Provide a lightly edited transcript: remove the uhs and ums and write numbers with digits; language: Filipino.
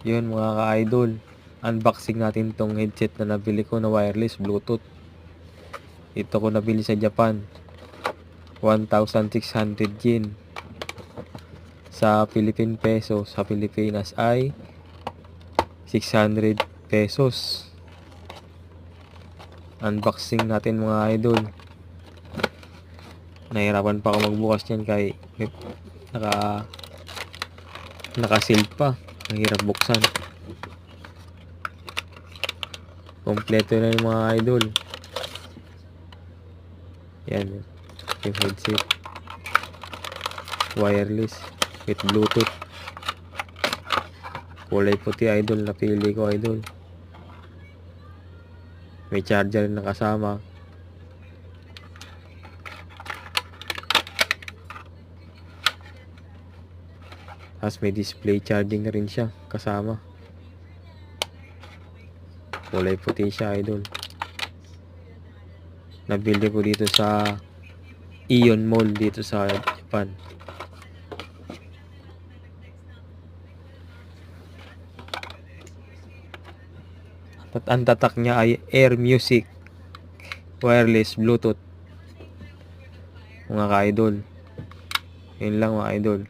Yun mga ka-idol, unboxing natin tong headset na nabili ko na wireless Bluetooth. Ito ko nabili sa Japan, 1,600 yen. Sa Philippine peso, sa Pilipinas ay 600 pesos. Unboxing natin mga idol. Nahirapan pa ako magbukas niyan kay naka-seal pa. Ang hirap buksan. Kompleto na yung mga idol. Yan. Yung headset. Wireless. With Bluetooth. Kulay puti idol. Napili ko idol. May charger na kasama. Tapos may display charging na rin siya kasama. Kulay puti siya idol. Nabili ko dito sa Ion Mall dito sa Japan. At ang tatak niya ay Air Music Wireless Bluetooth. Mga ka-idol. Yun lang mga idol.